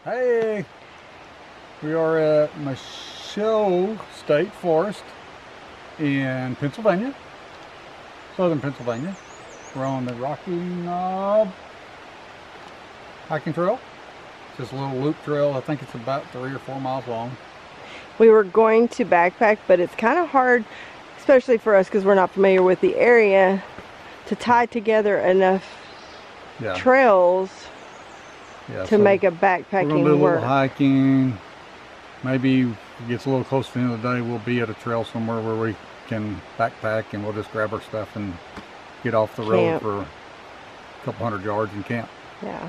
Hey, we are at Michaux State Forest in Pennsylvania, southern Pennsylvania. We're on the Rocky Knob hiking trail. It's just a little loop trail. I think it's about 3 or 4 miles long. We were going to backpack, but it's kind of hard, especially for us because we're not familiar with the area, to tie together enough trails to make a backpacking we're gonna do a work. little hiking. Maybe if it gets a little close to the end of the day, we'll be at a trail somewhere where we can backpack and we'll just grab our stuff and get off the road for a couple hundred yards and camp. Yeah.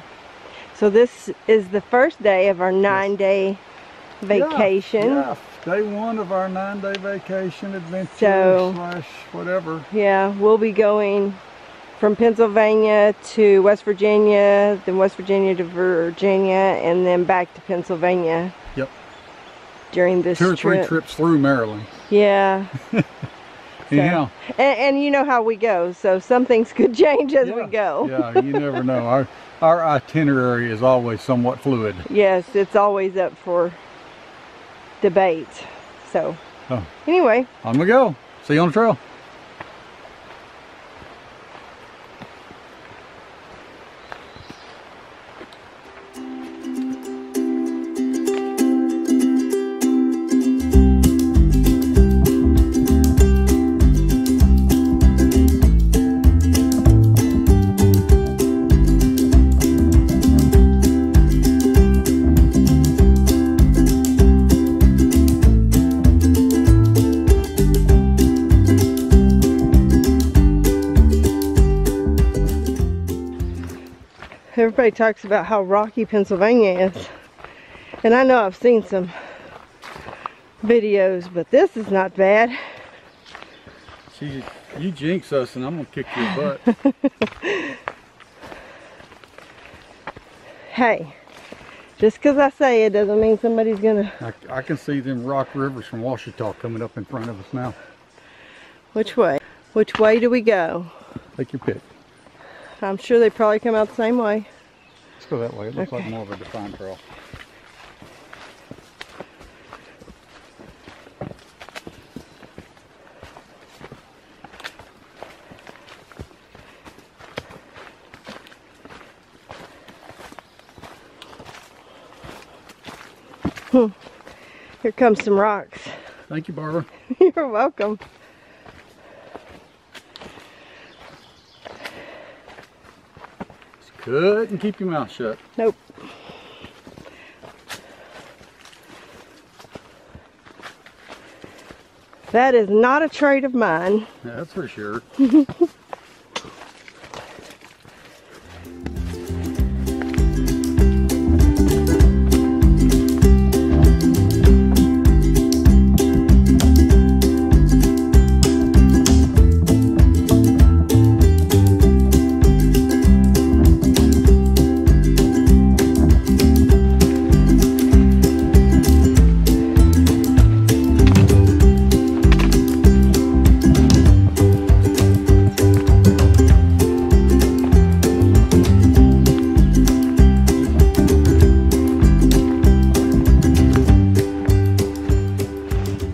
So this is the first day of our 9-day vacation. Yeah, day 1 of our 9-day vacation adventure slash whatever. Yeah, we'll be going from Pennsylvania to West Virginia, then West Virginia to Virginia, and then back to Pennsylvania. Yep. During this 2 or 3 trips through Maryland. Yeah. Yeah. And you know how we go, so some things could change as we go. Yeah, you never know. Our itinerary is always somewhat fluid. Yes, it's always up for debate. So, anyway. On we go. See you on the trail. Everybody talks about how rocky Pennsylvania is, and I know I've seen some videos, but this is not bad. You jinx us and I'm gonna kick your butt. Hey, just because I say it doesn't mean somebody's gonna... I can see them rock rivers from Washita coming up in front of us now. Which way? Which way do we go? Take your pick. I'm sure they probably come out the same way. Let's go that way. It looks like more of a defined trail. Here comes some rocks. Thank you, Barbara. You're welcome. Couldn't keep your mouth shut. Nope. That is not a trait of mine. Yeah, that's for sure.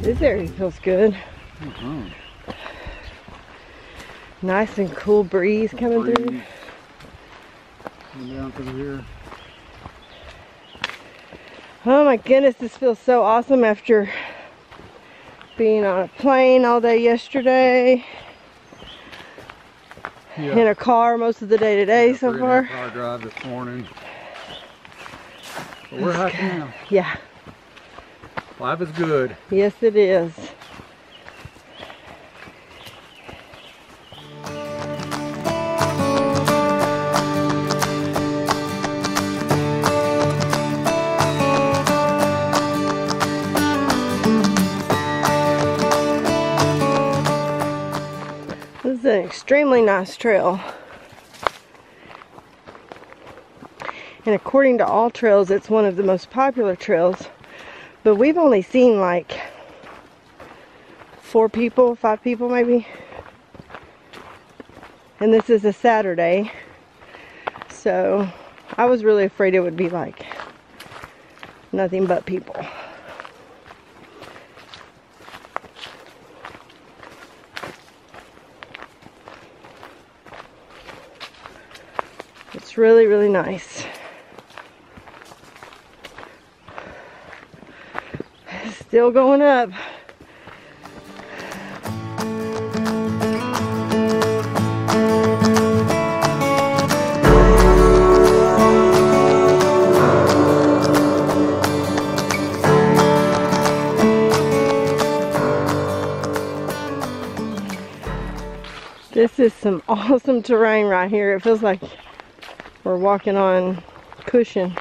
This area feels good. Nice and cool breeze coming through. Down through here. Oh my goodness, this feels so awesome after being on a plane all day yesterday. In a car most of the day today so far. 3.5 hour drive this morning. But we're hiking now. Yeah. Life is good. Yes, it is. This is an extremely nice trail. And according to all trails, it's one of the most popular trails. But we've only seen like 4 people, 5 people maybe. And this is a Saturday. So I was really afraid it would be like nothing but people. It's really, really nice. Still going up. This is some awesome terrain right here. It feels like we're walking on cushion.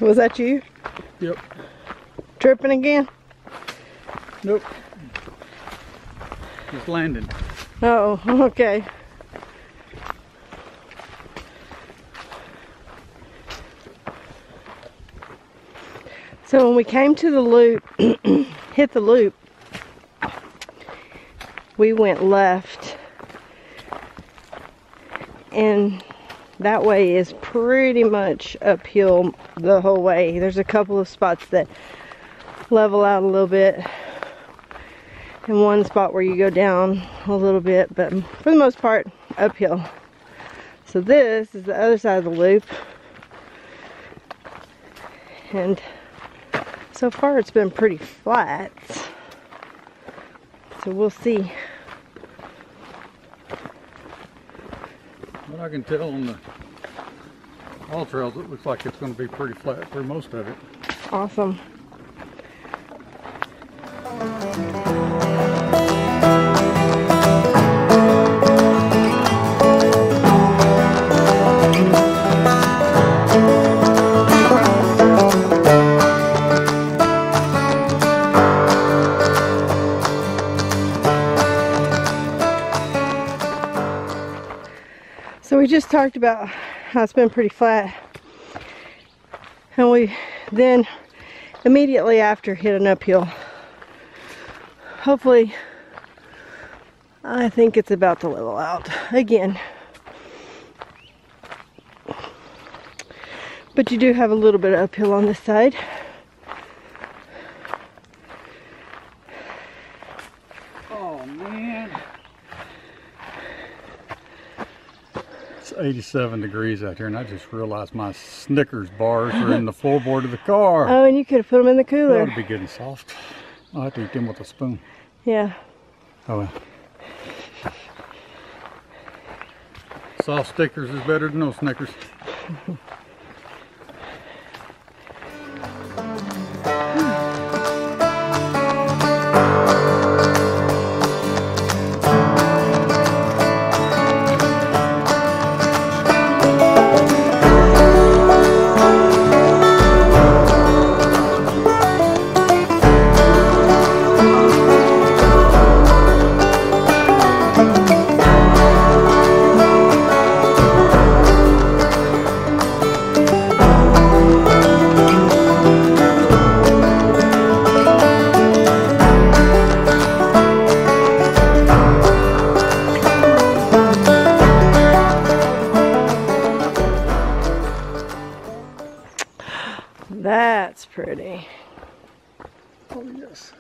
Was that you? Yep. Tripping again? Nope. Just landing. Oh, okay. So when we came to the loop, hit the loop, we went left, and that way is pretty much uphill the whole way. There's a couple of spots that level out a little bit, and one spot where you go down a little bit, but for the most part uphill. So this is the other side of the loop, and so far it's been pretty flat, so we'll see. What I can tell on the all trails, it looks like it's going to be pretty flat for most of it. Awesome. So we just talked about how it's been pretty flat, and we then immediately after hit an uphill. Hopefully, I think it's about to level out again. But you do have a little bit of uphill on this side. Oh man. It's 87 degrees out here, and I just realized my Snickers bars are in the floorboard of the car. Oh, and you could have put them in the They cooler. ought to be getting soft. I'll have to eat them with a spoon. Yeah. Oh well. Soft Snickers is better than no Snickers. That's pretty. Oh yes.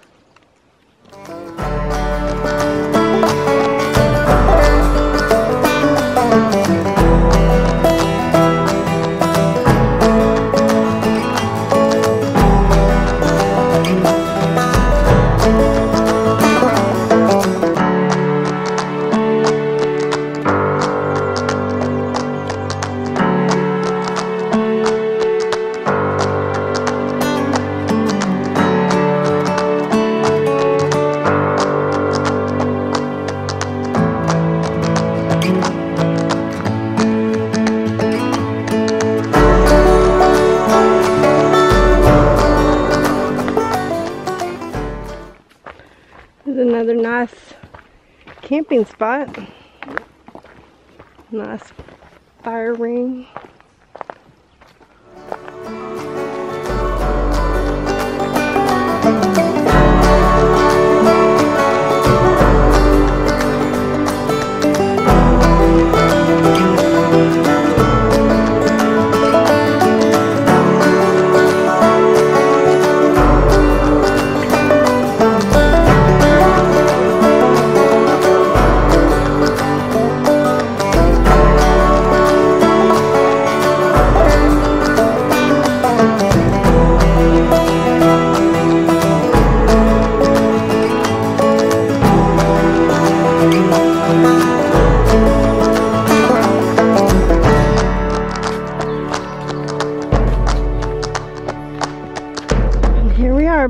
There's another nice camping spot. Nice fire ring.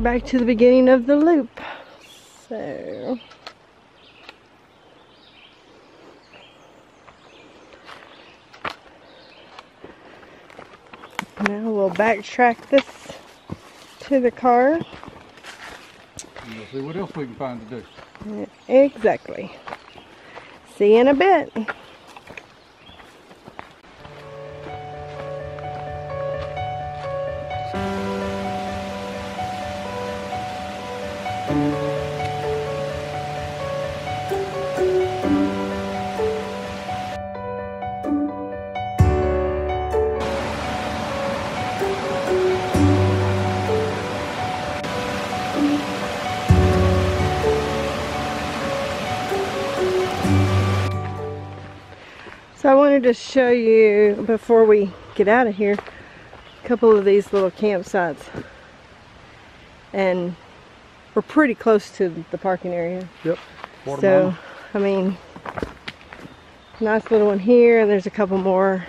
Back to the beginning of the loop. So now we'll backtrack this to the car. And we'll see what else we can find to do. Exactly. See you in a bit. So I wanted to show you, before we get out of here, a couple of these little campsites. And we're pretty close to the parking area. Yep. So, I mean, nice little one here, and there's a couple more.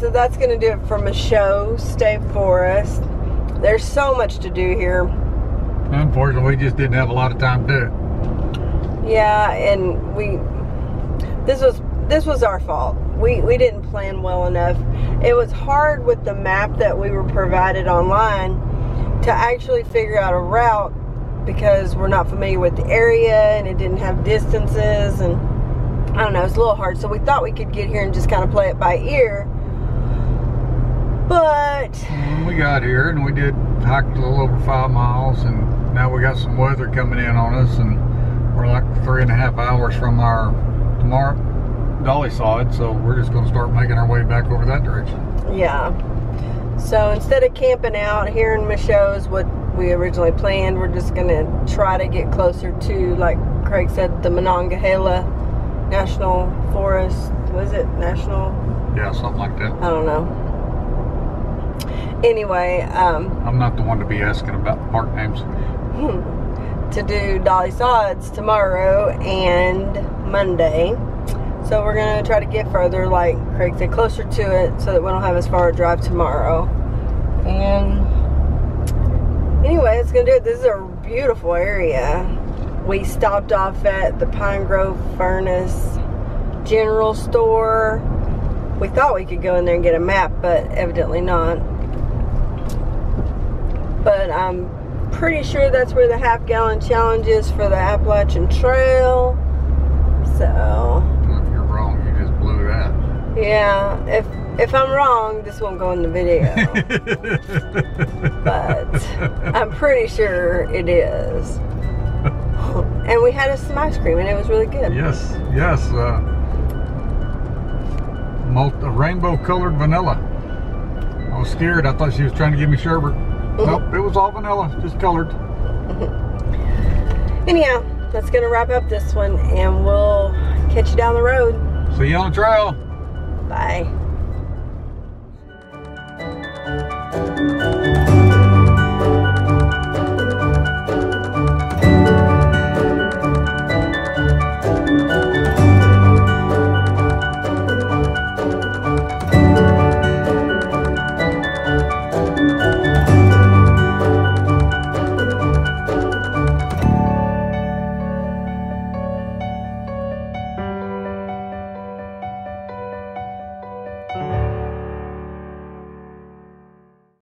So that's going to do it for Michaux State Forest. There's so much to do here. Unfortunately, we just didn't have a lot of time to do it. Yeah, and this was our fault. We didn't plan well enough. It was hard with the map that we were provided online to actually figure out a route because we're not familiar with the area and it didn't have distances, and I don't know, it's a little hard. So we thought we could get here and just kind of play it by ear. But when we got here and we did hike a little over 5 miles, and now we got some weather coming in on us, and we're like 3.5 hours from our dolly sod, so we're just going to start making our way back over that direction. Yeah. So instead of camping out here in Michaux, what we originally planned, we're just going to try to get closer to, like Craig said, the Monongahela National Forest. Was it National? Yeah, something like that. I don't know. Anyway, I'm not the one to be asking about the park names. To do dolly sods tomorrow and Monday. So we're going to try to get further, like Craig said, closer to it so that we don't have as far a drive tomorrow. And anyway, it's going to do it. This is a beautiful area. We stopped off at the Pine Grove Furnace General Store. We thought we could go in there and get a map, but evidently not. But I'm pretty sure that's where the half-gallon challenge is for the Appalachian Trail. So if you're wrong, you just blew that. Yeah, if I'm wrong, this won't go in the video. But I'm pretty sure it is. And we had some ice cream, and it was really good. Yes, yes. A rainbow-colored vanilla. I was scared. I thought she was trying to give me sherbet. Nope, it was all vanilla, just colored. Anyhow, that's going to wrap up this one, and we'll catch you down the road. See you on the trail. Bye.